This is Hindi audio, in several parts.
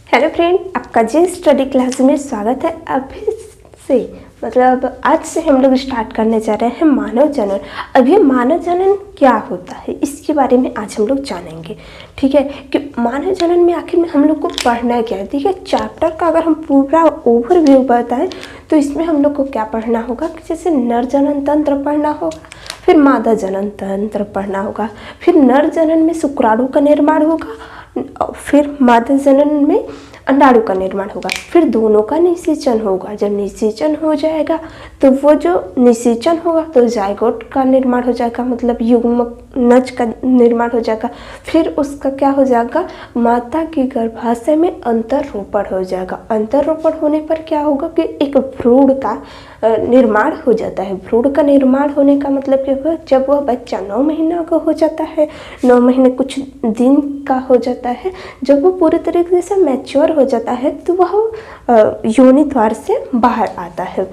हेलो फ्रेंड, आपका जी स्टडी क्लास में स्वागत है। अभी से आज से हम लोग स्टार्ट करने जा रहे हैं मानव जनन। अब ये मानव जनन क्या होता है इसके बारे में आज हम लोग जानेंगे। ठीक है कि मानव जनन में आखिर में हम लोग को पढ़ना क्या है। देखिए, चैप्टर का अगर हम पूरा ओवरव्यू बताएं तो इसमें हम लोग को क्या पढ़ना होगा कि जैसे नर जनन तंत्र पढ़ना होगा, फिर मादा जनन तंत्र पढ़ना होगा, फिर नर जनन में शुक्राणु का निर्माण होगा, फिर मादा जनन में अंडाणु का निर्माण होगा, फिर दोनों का निषेचन होगा। जब निषेचन हो जाएगा तो वो जो निषेचन होगा तो जायगोट का निर्माण हो जाएगा, मतलब युग्मक नज का निर्माण हो जाएगा। फिर उसका क्या हो जाएगा, माता के गर्भाशय में अंतररोपण हो जाएगा। अंतररोपण होने पर क्या होगा कि एक भ्रूण का निर्माण हो जाता है। भ्रूण का निर्माण होने का मतलब क्या होगा, जब वह बच्चा 9 महीना का हो जाता है, 9 महीने कुछ दिन का हो जाता है, जब वो पूरे तरीके से मैच्योर हो जाता है तो वह योनि द्वार से बाहर आता है।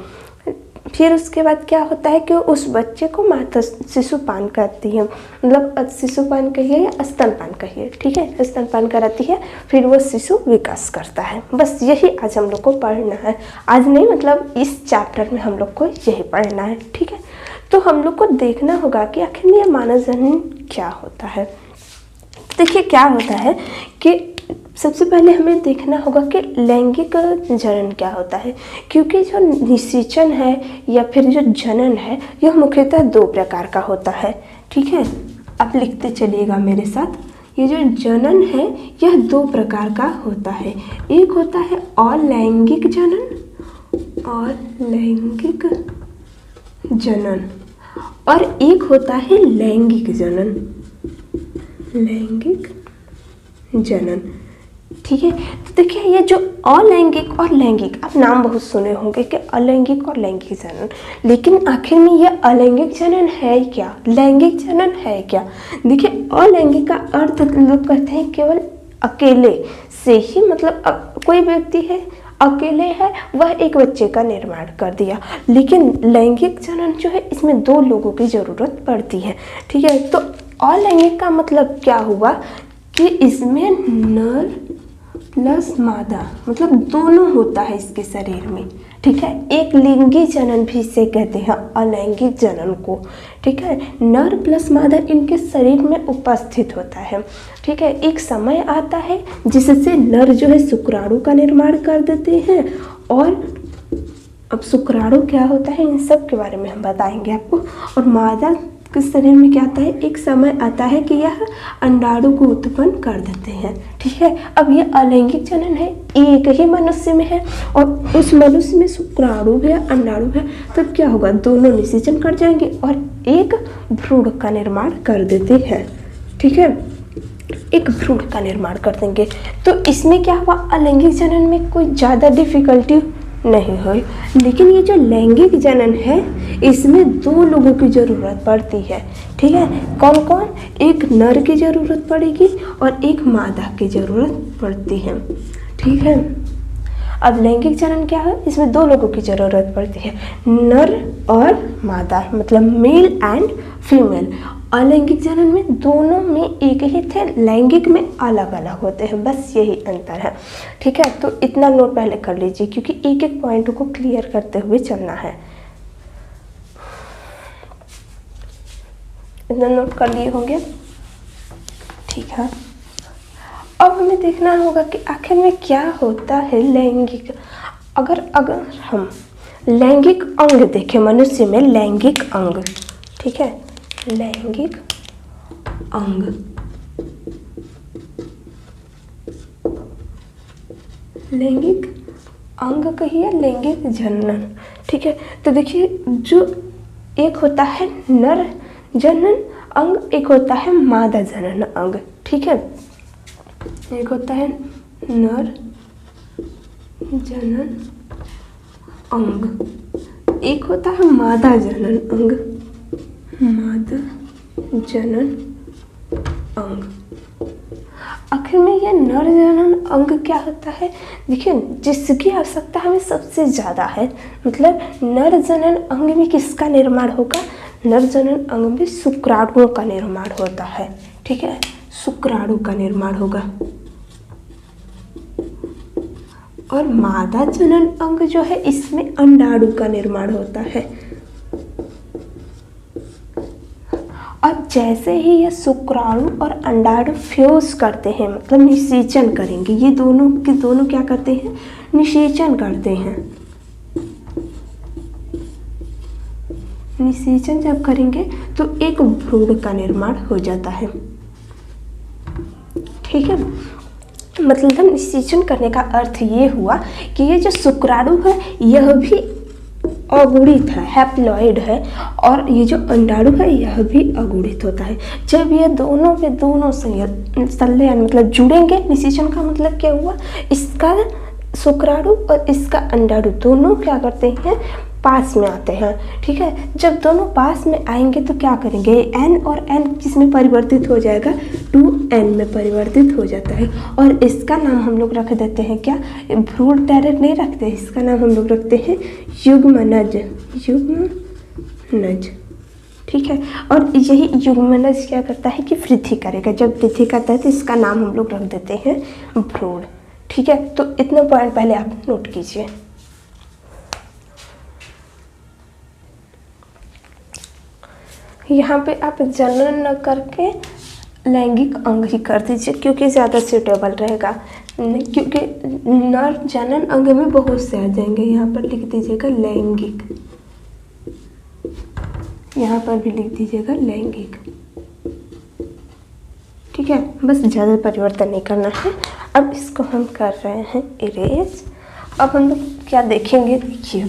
फिर उसके बाद क्या होता है कि उस बच्चे को माता शिशुपान कराती है, मतलब शिशुपान कहिए या स्तनपान कहिए, ठीक है, स्तनपान कराती है। फिर वो शिशु विकास करता है। बस यही आज हम लोग को पढ़ना है। आज नहीं, मतलब इस चैप्टर में हम लोग को यही पढ़ना है। ठीक है, तो हम लोग को देखना होगा कि आखिर में यह मानव जनन क्या होता है। देखिए, क्या होता है कि सबसे पहले हमें देखना होगा कि लैंगिक जनन क्या होता है, क्योंकि जो निषेचन है या फिर जो जनन है यह मुख्यतः 2 प्रकार का होता है। ठीक है, आप लिखते चलिएगा मेरे साथ। ये जो जनन है यह 2 प्रकार का होता है। एक होता है अलैंगिक जनन और लैंगिक जनन, और एक होता है लैंगिक जनन। लैंगिक जनन, ठीक है। तो देखिए, ये जो अलैंगिक और लैंगिक, आप नाम बहुत सुने होंगे कि अलैंगिक और लैंगिक जनन, लेकिन आखिर में ये अलैंगिक जनन है क्या, लैंगिक जनन है क्या। देखिए, अलैंगिक का अर्थ लोग कहते हैं केवल अकेले से ही, मतलब कोई व्यक्ति है अकेले है, वह एक बच्चे का निर्माण कर दिया। लेकिन लैंगिक जनन जो है इसमें 2 लोगों की ज़रूरत पड़ती है। ठीक है, तो अलैंगिक का मतलब क्या हुआ कि इसमें नर प्लस मादा, मतलब दोनों होता है इसके शरीर में। ठीक है, एक लिंगी जनन भी इसे कहते हैं, अलैंगिक जनन को। ठीक है, नर प्लस मादा इनके शरीर में उपस्थित होता है। ठीक है, एक समय आता है जिससे नर जो है शुक्राणु का निर्माण कर देते हैं, और अब शुक्राणु क्या होता है इन सब के बारे में हम बताएंगे आपको। और मादा के शरीर में क्या आता है, एक समय आता है कि यह अंडाणु को उत्पन्न कर देते हैं। ठीक है, अब ये अलैंगिक जनन है, एक ही मनुष्य में है, और उस मनुष्य में शुक्राणु है अंडाणु है, तब क्या होगा, दोनों निषेचन कर जाएंगे और एक भ्रूण का निर्माण कर देते हैं। ठीक है, एक भ्रूण का निर्माण कर देंगे। तो इसमें क्या हुआ, अलैंगिक जनन में कोई ज़्यादा डिफिकल्टी नहीं हुई। लेकिन ये जो लैंगिक जनन है इसमें 2 लोगों की ज़रूरत पड़ती है। ठीक है, कौन कौन, एक नर की ज़रूरत पड़ेगी और एक मादा की ज़रूरत पड़ती है। ठीक है, अब लैंगिक जनन क्या है, इसमें 2 लोगों की ज़रूरत पड़ती है, नर और मादा, मतलब मेल एंड फीमेल। अलैंगिक जनन में दोनों में एक ही थे, लैंगिक में अलग अलग होते हैं, बस यही अंतर है। ठीक है, तो इतना नोट पहले कर लीजिए, क्योंकि एक एक पॉइंट को क्लियर करते हुए चलना है। इतना नोट कर लिए होंगे, ठीक है। अब हमें देखना होगा कि आखिर में क्या होता है लैंगिक। अगर हम लैंगिक अंग देखें मनुष्य में, लैंगिक अंग, ठीक है, लैंगिक अंग, लैंगिक अंग कहिए, लैंगिक जनन। ठीक है, तो देखिए, जो एक होता है नर जनन अंग, एक होता है मादा जनन अंग। ठीक है, एक होता है नर जनन अंग, एक होता है मादा जनन अंग, मादा जनन अंग। आखिर में ये नर जनन अंग क्या होता है, देखिए, जिसकी आवश्यकता हमें सबसे ज़्यादा है, मतलब नर जनन अंग में किसका निर्माण होगा, नर जनन अंग में शुक्राणुओं का निर्माण होता है। ठीक है, शुक्राणु का निर्माण होगा। और मादा जनन अंग जो है इसमें अंडाणु का निर्माण होता है। अब जैसे ही ये शुक्राणु और अंडाणु फ्यूज करते हैं, मतलब निषेचन करेंगे, ये दोनों के दोनों क्या करते हैं, निषेचन करते हैं। निषेचन जब करेंगे तो एक भ्रूण का निर्माण हो जाता है। ठीक है, मतलब निषेचन करने का अर्थ ये हुआ कि ये जो शुक्राणु है यह भी अगुणित है, हैप्लॉइड है, और ये जो अंडाणु है यह भी अगुणित होता है। जब ये दोनों के दोनों संलयन मतलब जुड़ेंगे, निषेचन का मतलब क्या हुआ, इसका शुक्राणु और इसका अंडाणु दोनों क्या करते हैं, पास में आते हैं। ठीक है, जब दोनों पास में आएंगे तो क्या करेंगे, n और n किसमें परिवर्तित हो जाएगा, 2n में परिवर्तित हो जाता है। और इसका नाम हम लोग रख देते हैं क्या, भ्रूण डायरेक्ट नहीं रखते, इसका नाम हम लोग रखते हैं युग्मनज, युग्मनज। ठीक है, और यही युग्मनज क्या करता है कि वृद्धि करेगा, जब वृद्धि करता है तो इसका नाम हम लोग रख देते हैं भ्रूण। ठीक है, तो इतना पॉइंट पहले आप नोट कीजिए। यहाँ पे आप जनन न करके लैंगिक अंग ही कर दीजिए क्योंकि ज़्यादा सूटेबल रहेगा, क्योंकि नर जनन अंग में बहुत से आ जाएंगे। यहाँ पर लिख दीजिएगा लैंगिक, यहाँ पर भी लिख दीजिएगा लैंगिक। ठीक है, बस ज़्यादा परिवर्तन नहीं करना है। अब इसको हम कर रहे हैं इरेज। अब हम लोग क्या देखेंगे, देखिए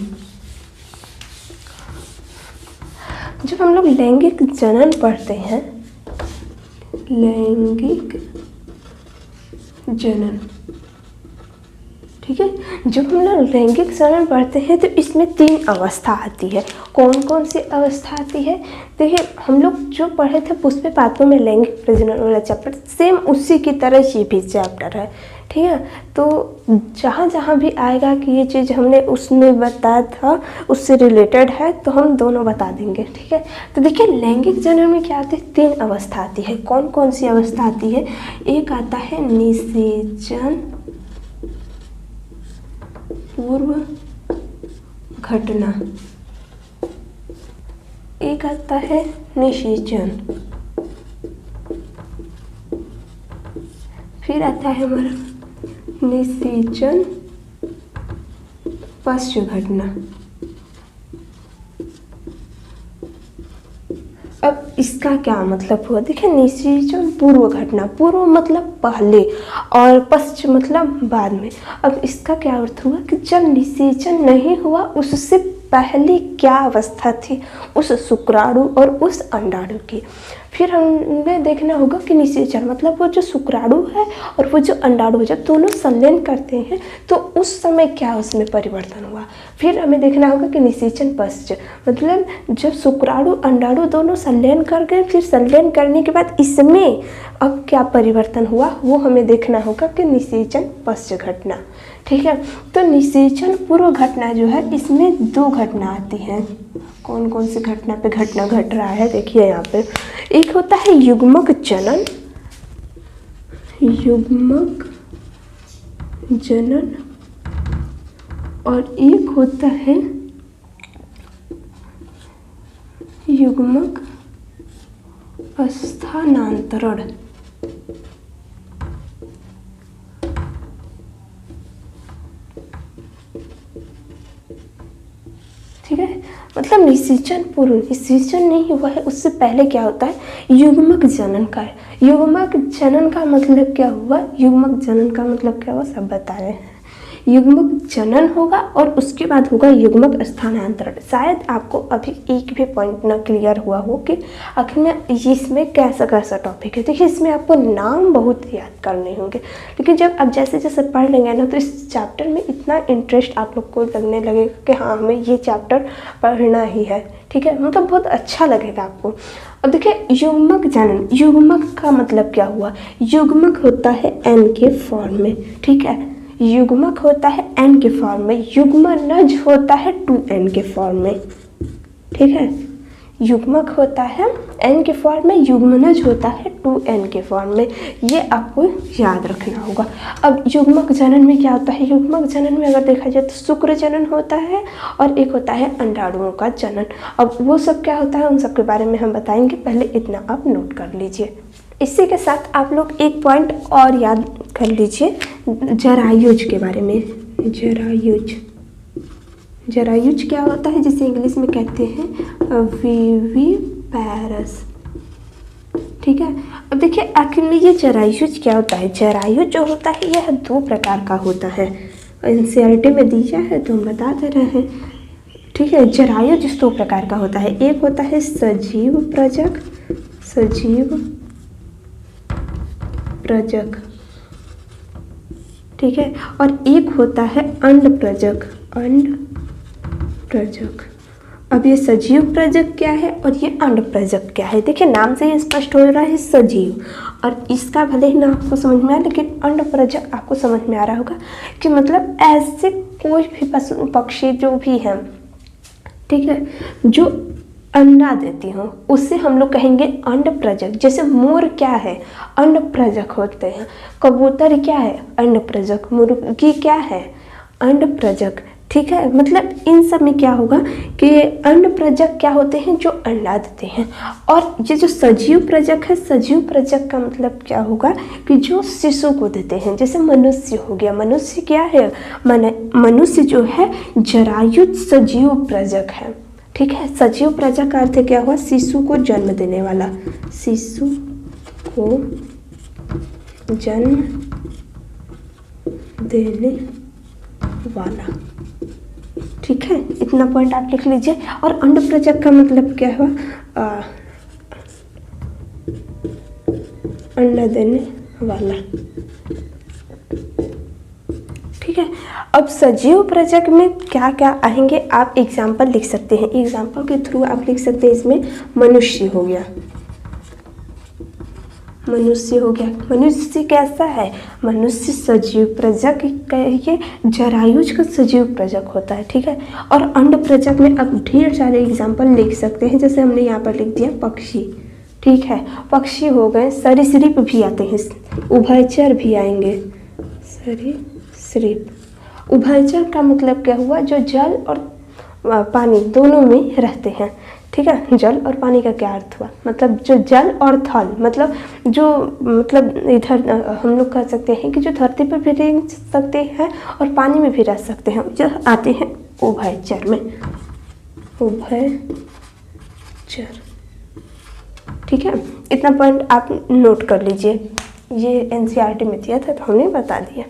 जब हम लोग लैंगिक जनन पढ़ते हैं, लैंगिक जनन, ठीक है, जब हम लोग लैंगिक जनन पढ़ते हैं तो इसमें 3 अवस्था आती है। कौन कौन सी अवस्था आती है, देखिए हम लोग जो पढ़े थे पुष्पे पात्रों में लैंगिक प्रजनन वाला चैप्टर, सेम उसी की तरह ये भी चैप्टर है। ठीक है, तो जहाँ जहाँ भी आएगा कि ये चीज़ हमने उसमें बताया था उससे रिलेटेड है तो हम दोनों बता देंगे। ठीक है, तो देखिए लैंगिक जनन में क्या आती है, 3 अवस्था आती है। कौन कौन सी अवस्था आती है, एक आता है निषेचन पूर्व घटना, एक आता है निषेचन, फिर आता है हमारा निषेचन पश्च घटना। अब इसका क्या मतलब हुआ, देखिए निषेचन पूर्व घटना, पूर्व मतलब पहले और पश्च मतलब बाद में। अब इसका क्या अर्थ हुआ कि जब निषेचन नहीं हुआ उससे पहले क्या अवस्था थी उस शुक्राणु और उस अंडाणु की। फिर हमें देखना होगा कि निषेचन मतलब वो जो शुक्राणु है और वो जो अंडाणु है जब दोनों संलयन करते हैं तो उस समय क्या उसमें परिवर्तन हुआ। फिर हमें देखना होगा कि निषेचन पश्च मतलब जब शुक्राणु अंडाणु दोनों संलयन कर गए, फिर संलयन करने के बाद इसमें अब क्या परिवर्तन हुआ वो हमें देखना होगा कि निषेचन पश्च घटना। ठीक है, तो निषेचन पूर्व घटना जो है इसमें 2 घटना आती हैं। कौन कौन सी घटना पे घटना घट रहा है, देखिए यहाँ पे एक होता है युग्मक जनन, युग्मक जनन, और एक होता है युग्मक स्थानांतरण। ठीक है, मतलब निषेचन पूर्व, निषेचन नहीं हुआ है उससे पहले क्या होता है, युग्मक जनन का है। युग्मक जनन का मतलब क्या हुआ, युग्मक जनन का मतलब क्या हुआ सब बता रहे हैं। युग्मक जनन होगा और उसके बाद होगा युग्मक स्थानांतरण। शायद आपको अभी एक भी पॉइंट ना क्लियर हुआ हो कि आखिर में इसमें कैसा कैसा टॉपिक है। देखिए इसमें आपको नाम बहुत याद करने होंगे, लेकिन जब आप जैसे जैसे पढ़ लेंगे ना तो इस चैप्टर में इतना इंटरेस्ट आप लोग को लगने लगेगा कि हाँ हमें ये चैप्टर पढ़ना ही है। ठीक है, मतलब बहुत अच्छा लगेगा आपको। अब देखिए युग्मक जनन, युग्मक का मतलब क्या हुआ, युग्मक होता है n के फॉर्म में। ठीक है, युग्मक होता है n के फॉर्म में, युग्मनज होता है 2n के फॉर्म में। ठीक है, युग्मक होता है n के फॉर्म में, युग्मनज होता है 2n के फॉर्म में। ये आपको याद रखना होगा। अब युग्मक जनन में क्या होता है? युग्मक जनन में अगर देखा जाए तो शुक्र जनन होता है और एक होता है अंडाणुओं का जनन। अब वो सब क्या होता है उन सब के बारे में हम बताएंगे, पहले इतना आप नोट कर लीजिए। इसी के साथ आप लोग एक पॉइंट और याद कर लीजिए जरायुज के बारे में। जरायुज क्या होता है, जिसे इंग्लिश में कहते हैं विविपैरस। ठीक है, अब देखिए आखिर में ये जरायुज क्या होता है। जरायुज जो होता है यह 2 प्रकार का होता है। एनसीईआरटी में दिया है तो हम बता दे रहे हैं। ठीक है, जरायुज 2 प्रकार का होता है। एक होता है सजीव प्रजक, ठीक है, और एक होता है अंड प्रजक। अब ये सजीव प्रजक क्या है और ये अंड प्रजक क्या है? देखिए नाम से ही स्पष्ट हो रहा है सजीव, और इसका भले ही नाम आपको समझ में आए लेकिन अंड प्रजक आपको समझ में आ रहा होगा कि मतलब ऐसे कोई भी पशु पक्षी जो भी है, ठीक है, जो अंडा देती हूँ उससे हम लोग कहेंगे अंड प्रजक। जैसे मोर क्या है? अंड प्रजक होते हैं। कबूतर क्या है? अंड प्रजक। मुर्गी क्या है? अंड प्रजक। ठीक है, मतलब इन सब में क्या होगा कि अंड प्रजक क्या होते हैं? जो अंडा देते हैं। और ये जो सजीव प्रजक है, सजीव प्रजक का मतलब क्या होगा कि जो शिशु को देते हैं। जैसे मनुष्य हो गया, मनुष्य क्या है? मनुष्य जो है जरायुज सजीव प्रजक है। ठीक है, सजीव प्रजक का अर्थ क्या हुआ? शिशु को जन्म देने वाला, शिशु को जन्म देने वाला। ठीक है, इतना पॉइंट आप लिख लीजिए। और अंड प्रजक का मतलब क्या हुआ? अंडा देने वाला। ठीक है, अब सजीव प्रजक में क्या क्या आएंगे आप एग्जाम्पल लिख सकते हैं। एग्जाम्पल के थ्रू आप लिख सकते हैं। इसमें मनुष्य हो गया, मनुष्य कैसा है? मनुष्य सजीव प्रजक, ये जरायुज का सजीव प्रजक होता है। ठीक है, और अंड प्रजक में अब ढेर सारे एग्जाम्पल लिख सकते हैं। जैसे हमने यहाँ पर लिख दिया पक्षी। ठीक है, पक्षी हो गए। सरीसृप भी आते हैं, उभयचर भी आएंगे। सरीसृप, उभयचर का मतलब क्या हुआ? जो जल और पानी दोनों में रहते हैं। ठीक है, जल और पानी का क्या अर्थ हुआ? मतलब जो जल और थल, मतलब जो मतलब इधर हम लोग कह सकते हैं कि जो धरती पर भी रह सकते हैं और पानी में भी रह सकते हैं, जो आते हैं उभयचर में, उभयचर। ठीक है, इतना पॉइंट आप नोट कर लीजिए। ये एनसीईआरटी में दिया था तो हमने बता दिया।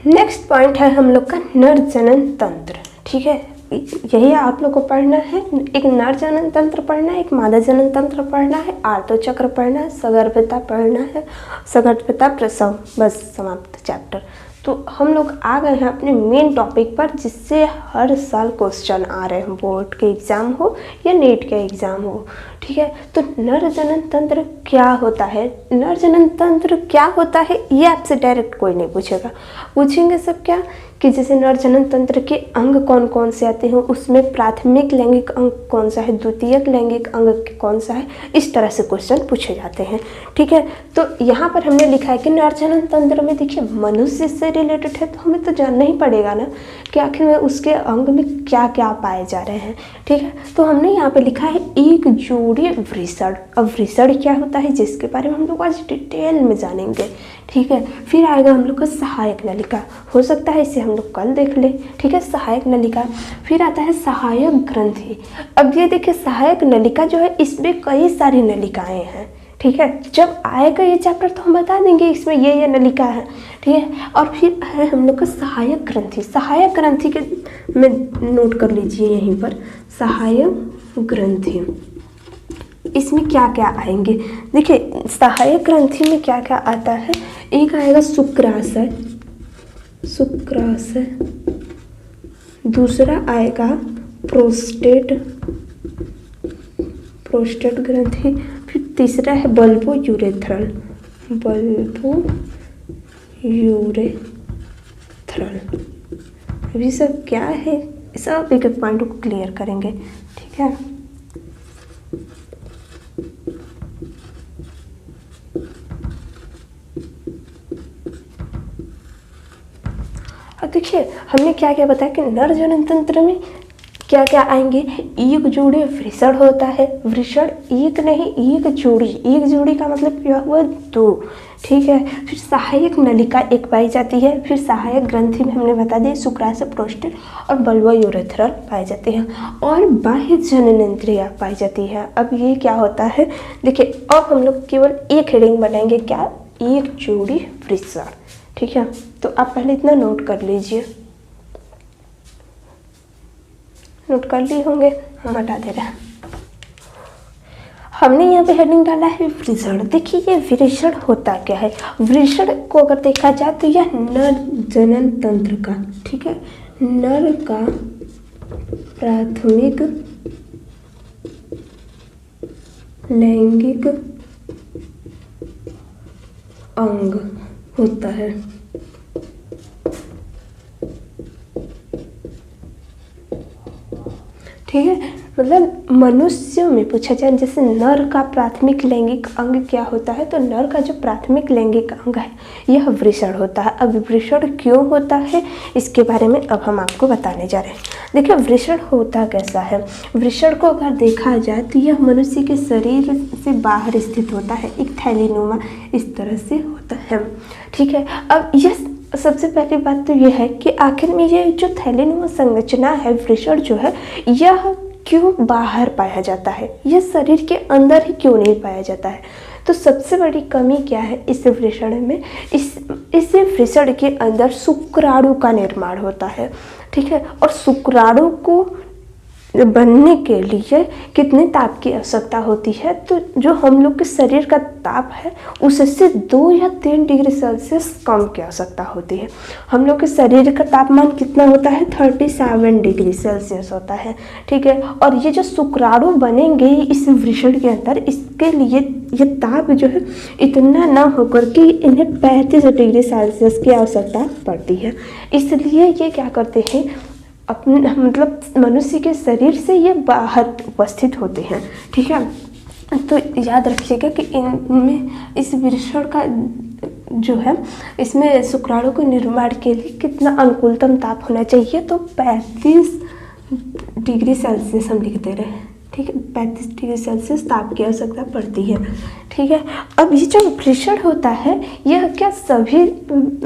नेक्स्ट पॉइंट है हम लोग का नर जनन तंत्र। ठीक है, यही आप लोग को पढ़ना है। एक नर जनन तंत्र पढ़ना है, एक मादा जनन तंत्र पढ़ना है, आर्तो चक्र पढ़ना है, सगर्भता पढ़ना है, सगर्भता प्रसव, बस समाप्त चैप्टर। तो हम लोग आ गए हैं अपने मेन टॉपिक पर, जिससे हर साल क्वेश्चन आ रहे हैं, बोर्ड के एग्ज़ाम हो या नीट के एग्ज़ाम हो। ठीक है, तो नर जनन तंत्र क्या होता है? नर जनन तंत्र क्या होता है ये आपसे डायरेक्ट कोई नहीं पूछेगा। पूछेंगे सब क्या कि जैसे नर जनन तंत्र के अंग कौन कौन से आते हैं, उसमें प्राथमिक लैंगिक अंग कौन सा है, द्वितीयक लैंगिक अंग कौन सा है, इस तरह से क्वेश्चन पूछे जाते हैं। ठीक है, तो यहाँ पर हमने लिखा है कि नर जनन तंत्र में देखिए मनुष्य से रिलेटेड है, तो हमें तो जानना ही पड़ेगा ना कि आखिर में उसके अंग में क्या क्या पाए जा रहे हैं। ठीक है, तो हमने यहाँ पे लिखा है एक जोड़ी वृषण। अब वृषण क्या होता है जिसके बारे में हम लोग आज डिटेल में जानेंगे। ठीक है, फिर आएगा हम लोग का सहायक नलिका, हो सकता है इसे हम लोग कल देख ले। ठीक है, सहायक नलिका। फिर आता है सहायक ग्रंथि। अब ये देखिए सहायक नलिका जो है इसमें कई सारी नलिकाएं हैं। ठीक है, जब आएगा ये चैप्टर तो हम बता देंगे इसमें ये नलिका है। ठीक है, और फिर है हम लोग का सहायक ग्रंथि। सहायक ग्रंथि के में नोट कर लीजिए यहीं पर, सहायक ग्रंथि इसमें क्या क्या आएंगे। देखिए सहायक ग्रंथि में क्या क्या आता है। एक आएगा शुक्राशय, दूसरा आएगा प्रोस्टेट ग्रंथि, फिर तीसरा है बल्बो यूरेथ्रल। अब ये सब क्या है सब एक एक पॉइंट को क्लियर करेंगे, ठीक है। अब देखिए हमने क्या क्या बताया कि नर जनन तंत्र में क्या क्या आएंगे। एक जोड़ी वृषण होता है, वृषण एक नहीं एक जोड़ी, एक जोड़ी का मतलब क्या हुआ 2, ठीक है। फिर सहायक नलिका एक पाई जाती है, फिर सहायक ग्रंथि में हमने बता दिया शुक्राशय, प्रोस्टेट और बल्ब यूरेथ्रल पाई जाती हैं, और बाह्य जननेंद्रिया पाई जाती है। अब ये क्या होता है देखिए, अब हम लोग केवल एक हेडिंग बनाएंगे, क्या, एक जोड़ी वृषण, ठीक है। तो आप पहले इतना नोट कर लीजिए, नोट कर लिए होंगे, हम हटा दे रहे हैं। हमने यहाँ पे हेडिंग डाला है वृषण। देखिए ये वृषण होता क्या है, वृषण को अगर देखा जाए तो यह नर जनन तंत्र का, ठीक है, नर का प्राथमिक लैंगिक अंग होता है, ठीक है। मतलब मनुष्य में पूछा जाए जैसे नर का प्राथमिक लैंगिक अंग क्या होता है, तो नर का जो प्राथमिक लैंगिक अंग है यह वृषण होता है। अब वृषण क्यों होता है इसके बारे में अब हम आपको बताने जा रहे हैं। देखिए वृषण होता कैसा है, वृषण को अगर देखा जाए तो यह मनुष्य के शरीर से बाहर स्थित होता है, एक थैलीनुमा इस तरह से होता है, ठीक है। अब यह सबसे पहली बात तो यह है कि आखिर में ये जो थैलीनुमा संरचना है वृषण जो है यह क्यों बाहर पाया जाता है, यह शरीर के अंदर ही क्यों नहीं पाया जाता है। तो सबसे बड़ी कमी क्या है इस वृषण में, इस वृषण के अंदर शुक्राणु का निर्माण होता है, ठीक है। और शुक्राणु को बनने के लिए कितने ताप की आवश्यकता होती है, तो जो हम लोग के शरीर का ताप है उससे 2 या 3 डिग्री सेल्सियस कम की आवश्यकता होती है। हम लोग के शरीर का तापमान कितना होता है 37 डिग्री सेल्सियस होता है, ठीक है। और ये जो शुक्राणु बनेंगे इस वृषण के अंदर, इसके लिए ये ताप जो है इतना ना होकर के इन्हें 35 डिग्री सेल्सियस की आवश्यकता पड़ती है। इसलिए ये क्या करते हैं, अपने मतलब मनुष्य के शरीर से ये बाहर उपस्थित होते हैं, ठीक है। तो याद रखिएगा कि इनमें इस वृषण का जो है इसमें शुक्राणु के निर्माण के लिए कितना अनुकूलतम ताप होना चाहिए, तो 35 डिग्री सेल्सियस हम लिख दे रहे हैं, ठीक है। 35 डिग्री सेल्सियस ताप की आवश्यकता पड़ती है, ठीक है। अब ये जो वृषण होता है यह क्या सभी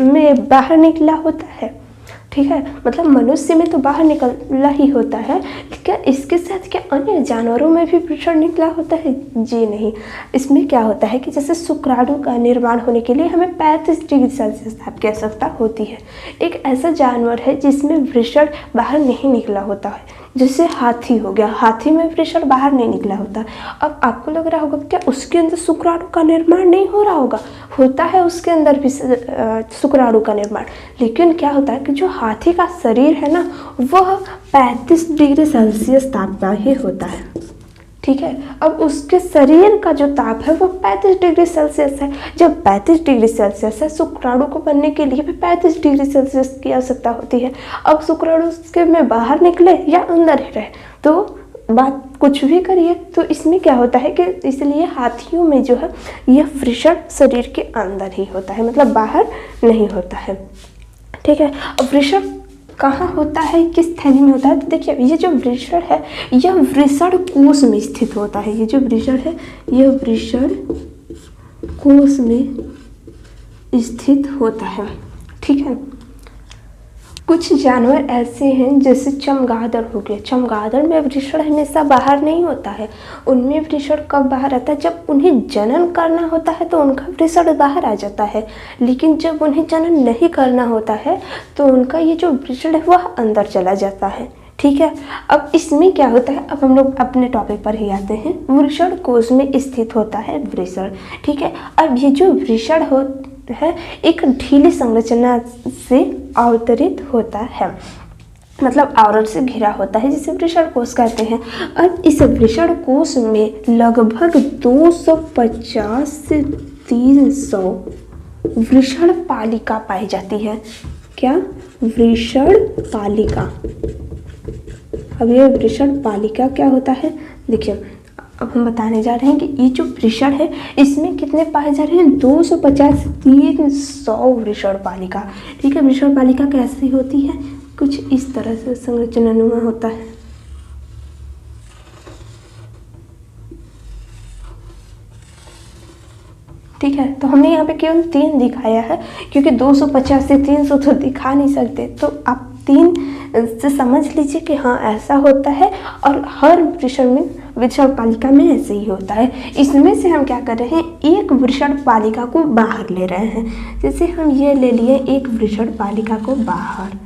में बाहर निकला होता है, ठीक है। मतलब मनुष्य में तो बाहर निकला ही होता है, क्या इसके साथ क्या अन्य जानवरों में भी वृषण निकला होता है? जी नहीं। इसमें क्या होता है कि जैसे शुक्राणु का निर्माण होने के लिए हमें 35 डिग्री सेल्सियस ताप की आवश्यकता होती है। एक ऐसा जानवर है जिसमें वृषण बाहर नहीं निकला होता है, जैसे हाथी हो गया, हाथी में वृषण बाहर नहीं निकला होता। अब आपको लग रहा होगा क्या उसके अंदर शुक्राणु का निर्माण नहीं हो रहा होगा, होता है उसके अंदर भी शुक्राणु का निर्माण, लेकिन क्या होता है कि जो हाथी का शरीर है ना वह 35 डिग्री सेल्सियस ताप का ही होता है, ठीक है। अब उसके शरीर का जो ताप है वो 35 डिग्री सेल्सियस है। जब 35 डिग्री सेल्सियस है, शुक्राणु को बनने के लिए भी 35 डिग्री सेल्सियस की आवश्यकता होती है। अब शुक्राणु उसके में बाहर निकले या अंदर ही रहे, तो बात कुछ भी करिए, तो इसमें क्या होता है कि इसलिए हाथियों में जो है यह वृषण शरीर के अंदर ही होता है, मतलब बाहर नहीं होता है, ठीक है। अब वृषण कहाँ होता है, किस थैली में होता है, तो देखिए ये जो वृषण है यह वृषण कोश में स्थित होता है। ये जो वृषण है यह वृषण कोश में स्थित होता है, ठीक है। कुछ जानवर ऐसे हैं जैसे चमगादड़ हो गया, चमगादड़ में वृषण हमेशा बाहर नहीं होता है। उनमें वृषण कब बाहर आता है, जब उन्हें जनन करना होता है तो उनका वृषण बाहर आ जाता है, लेकिन जब उन्हें जनन नहीं करना होता है तो उनका ये जो वृषण है वह अंदर चला जाता है, ठीक है। अब इसमें क्या होता है, अब हम लोग अपने टॉपिक पर ही आते हैं। वृषण कोश में स्थित होता है वृषण, ठीक है। अब ये जो वृषण है एक ढीली संरचना से अवतरित होता है, मतलब आवरण से घिरा होता है, जिसे वृषण कोश कहते हैं। अब इस वृषण कोश में लगभग 250 से 300 वृषण पालिका पाई जाती है। क्या? वृषण पालिका। अब ये वृषण पालिका क्या होता है, देखिए अब हम बताने जा रहे हैं कि ये जो वृषण है इसमें कितने पाए जा रहे हैं, 250 से 300 वृषण पालिका। ठीक है, वृषण पालिका कैसी होती है, कुछ इस तरह से संरचनानुमा होता है। ठीक है, तो हमने यहाँ पे केवल 3 दिखाया है क्योंकि 250 से 300 तो दिखा नहीं सकते, तो आप 3 से समझ लीजिए कि हाँ ऐसा होता है और हर वृषण पालिका में ऐसे ही होता है। इसमें से हम क्या कर रहे हैं, एक वृषण पालिका को बाहर ले रहे हैं। जैसे हम ये ले लिए एक वृषण पालिका को बाहर।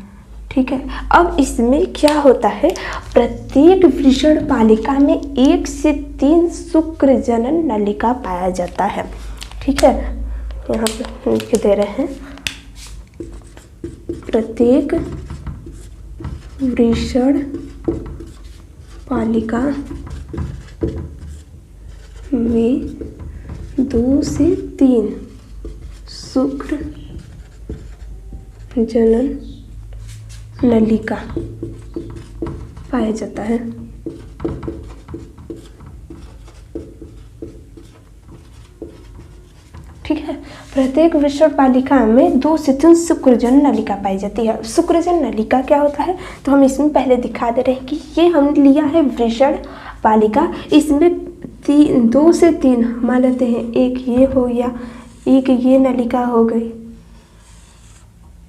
ठीक है, अब इसमें क्या होता है, प्रत्येक वृषण पालिका में 1 से 3 शुक्र जनन नलिका पाया जाता है। ठीक है, यहाँ पे लिख दे रहे हैं, प्रत्येक वृषण पालिका में 2 से 3 शुक्र जनन नलिका पाया जाता है। ठीक है, प्रत्येक वृषण पालिका में 2 से 3 शुक्रजन नलिका पाई जाती है। शुक्रजन नलिका क्या होता है, तो हम इसमें पहले दिखा दे रहे हैं कि ये हमने लिया है वृषण पालिका, इसमें 2 से 3 मान लेते हैं, एक ये हो गया, एक ये नलिका हो गई।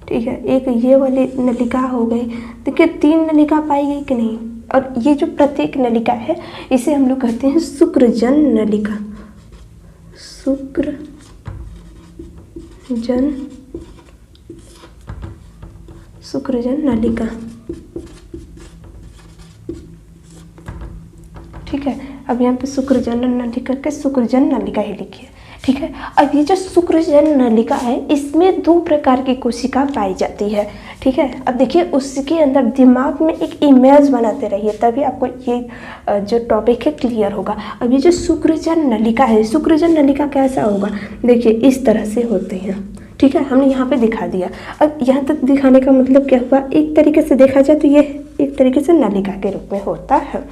ठीक है, एक ये वाली नलिका हो गई। देखिए 3 नलिका पाई गई कि नहीं, और ये जो प्रत्येक नलिका है इसे हम लोग कहते हैं शुक्रजन नलिका। शुक्रजन नलिका। ठीक है, अब यहाँ पे शुक्रजन नलिका के शुक्रजन नलिका ही लिखिए। ठीक है, अब ये जो शुक्रजन नलिका है इसमें 2 प्रकार की कोशिका पाई जाती है। ठीक है, अब देखिए उसके अंदर दिमाग में एक इमेज बनाते रहिए, तभी आपको ये जो टॉपिक है क्लियर होगा। अब ये जो शुक्रजन नलिका है, शुक्रजन नलिका कैसा होगा, देखिए इस तरह से होते हैं। ठीक है, हमने यहाँ पे दिखा दिया। अब यहाँ तक दिखाने का मतलब क्या हुआ, एक तरीके से देखा जाए तो ये एक तरीके से नलिका के रूप में होता है।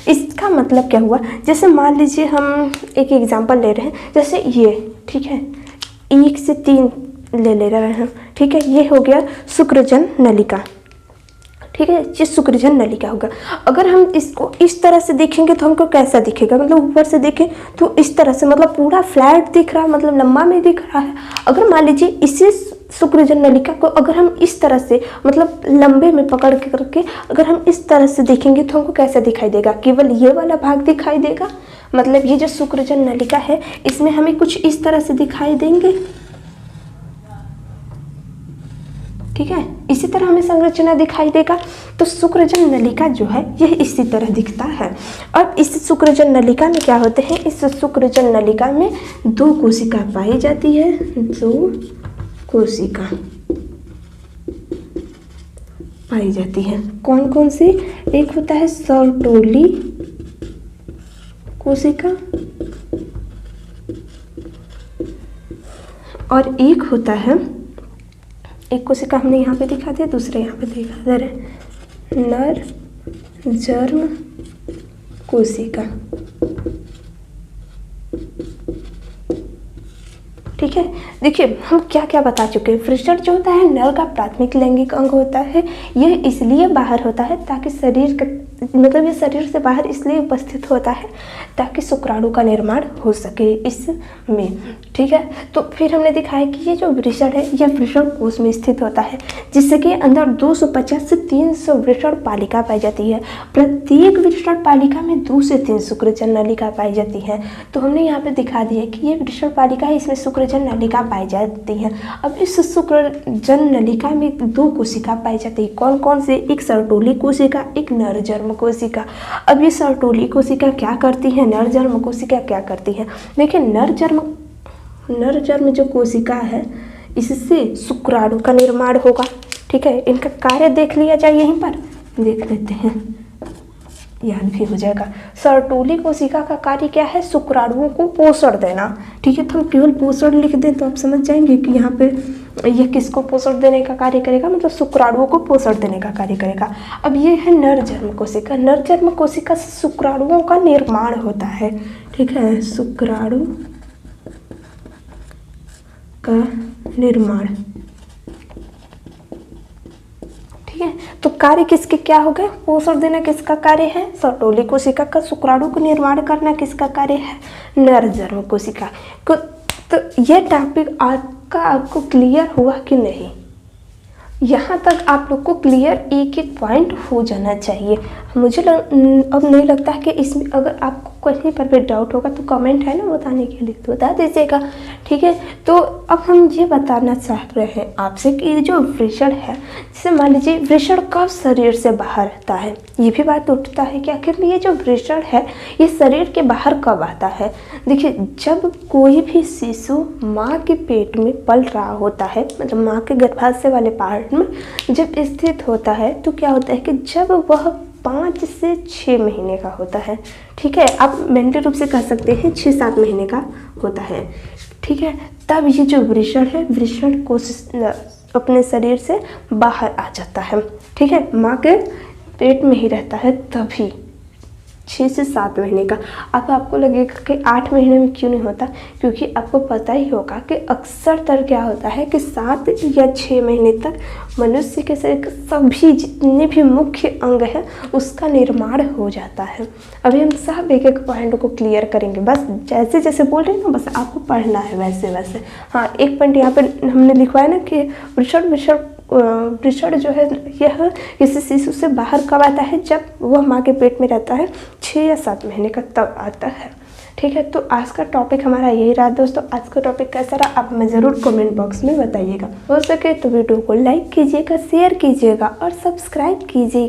इसका मतलब क्या हुआ, जैसे मान लीजिए हम एक एग्जांपल ले रहे हैं, जैसे ये। ठीक है, 1 से 3 ले रहे हैं। ठीक है, ये हो गया शुक्रजन नलिका। ठीक है, ये शुक्रजन नलिका होगा। अगर हम इसको इस तरह से देखेंगे तो हमको कैसा दिखेगा, मतलब ऊपर से देखें तो इस तरह से, मतलब पूरा फ्लैट दिख रहा है, मतलब लंबा में दिख रहा है। अगर मान लीजिए इसी शुक्रजन नलिका को अगर हम इस तरह से, मतलब लंबे में पकड़ के करके अगर हम इस तरह से देखेंगे तो हमको कैसा दिखाई देगा, केवल ये वाला भाग दिखाई देगा। मतलब ये जो शुक्रजन नलिका है इसमें हमें कुछ इस तरह से दिखाई देंगे। ठीक है, इसी तरह हमें संरचना दिखाई देगा। तो शुक्रजन नलिका जो है यह इसी तरह दिखता है। अब इस शुक्रजन नलिका में क्या होते हैं, इस शुक्रजन नलिका में 2 कोशिका पाई जाती है। 2 कोशिका पाई जाती है। कौन कौन सी, एक होता है सर्टोली कोशिका और एक होता है, एक कोशिका हमने यहाँ पे दिखा दिया, दूसरे यहाँ पे दिखा दे रहे, नर जर्म कोशिका। ठीक है, देखिए हम क्या क्या बता चुके हैं। वृषण जो होता है नर का प्राथमिक लैंगिक अंग होता है। यह इसलिए बाहर होता है ताकि शरीर का, मतलब ये शरीर से बाहर इसलिए उपस्थित होता है ताकि शुक्राणु का निर्माण हो सके इसमें। ठीक है, तो फिर हमने दिखाया कि ये जो वृषण है यह वृषण कोश में स्थित होता है, जिसके अंदर 250 से 300 वृषण पालिका पाई जाती है। प्रत्येक वृषण पालिका में 2 से 3 शुक्रजन नलिका पाई जाती है। तो हमने यहाँ पे दिखा दिया कि ये वृषण पालिका है, इसमें शुक्रजन नलिका पाई जाती है। अब इस शुक्रजन नलिका में 2 कोशिका पाई जाती है। कौन कौन से, एक सर्टोली कोशिका, एक नरजर्म कोशिका। अब ये सर्टोली कोशिका क्या करती है, नरजर्म कोशिका क्या करती है, देखिए नरजर्म जो कोशिका है इससे शुक्राणु का निर्माण होगा। ठीक है, इनका कार्य देख लिया जाए, यहीं पर देख लेते हैं। याद भी हो जाएगा। सर्टोली कोशिका का कार्य क्या है? शुक्राणुओं को पोषण देना। ठीक है, तो हम केवल पोषण लिख दें तो आप समझ जाएंगे कि यहाँ पे ये किसको पोषण देने का कार्य करेगा, मतलब शुक्राणुओं को पोषण देने का कार्य करेगा। अब ये है नर जन्म कोशिका। नर जन्म कोशिका से शुक्राणुओं का निर्माण होता है। ठीक है, शुक्राणु का निर्माण। ठीक है, तो कार्य किसके क्या हो गए? पोषण देना किसका कार्य है? सर्टोली कोशिका का। शुक्राणु को निर्माण करना किसका कार्य है? नर जन्म कोशिका को। तो ये टॉपिक आपको क्लियर हुआ कि नहीं? यहाँ तक आप लोग को क्लियर एक एक पॉइंट हो जाना चाहिए। मुझे अब नहीं लगता है कि इसमें अगर आपको कहीं पर भी डाउट होगा तो कमेंट है ना बताने के लिए, तो बता दीजिएगा। ठीक है, तो अब हम ये बताना चाह रहे हैं आपसे कि जो वृषण है, जैसे मान लीजिए वृषण कब शरीर से बाहर आता है, ये भी बात उठता है कि आखिर ये जो वृषण है ये शरीर के बाहर कब आता है। देखिए, जब कोई भी शिशु माँ के पेट में पल रहा होता है, मतलब माँ के गर्भाशय वाले पार्ट में जब स्थित होता है, तो क्या होता है कि जब वह 5 से 6 महीने का होता है, ठीक है, आप मेंटल रूप से कह सकते हैं 6-7 महीने का होता है। ठीक है, तब ये जो वृषण है, वृषण कोशिश अपने शरीर से बाहर आ जाता है। ठीक है, माँ के पेट में ही रहता है तभी 6 से 7 महीने का। अब आपको लगेगा कि 8 महीने में क्यों नहीं होता, क्योंकि आपको पता ही होगा कि अक्सर तर क्या होता है कि 7 या 6 महीने तक मनुष्य के शरीर के सभी जितने भी मुख्य अंग हैं उसका निर्माण हो जाता है। अभी हम सब एक एक पॉइंट को क्लियर करेंगे, बस जैसे जैसे बोल रहे हैं ना, बस आपको पढ़ना है वैसे वैसे। हाँ, एक पॉइंट यहाँ पर हमने लिखवाया ना कि वृषण जो है यह किसी शिशु से बाहर कब आता है? जब वह माँ के पेट में रहता है 6 या 7 महीने का, तब आता है। ठीक है, तो आज का टॉपिक हमारा यही रहा दोस्तों। आज का टॉपिक कैसा रहा आप हमें ज़रूर कमेंट बॉक्स में बताइएगा। हो सके तो वीडियो को लाइक कीजिएगा, शेयर कीजिएगा और सब्सक्राइब कीजिएगा।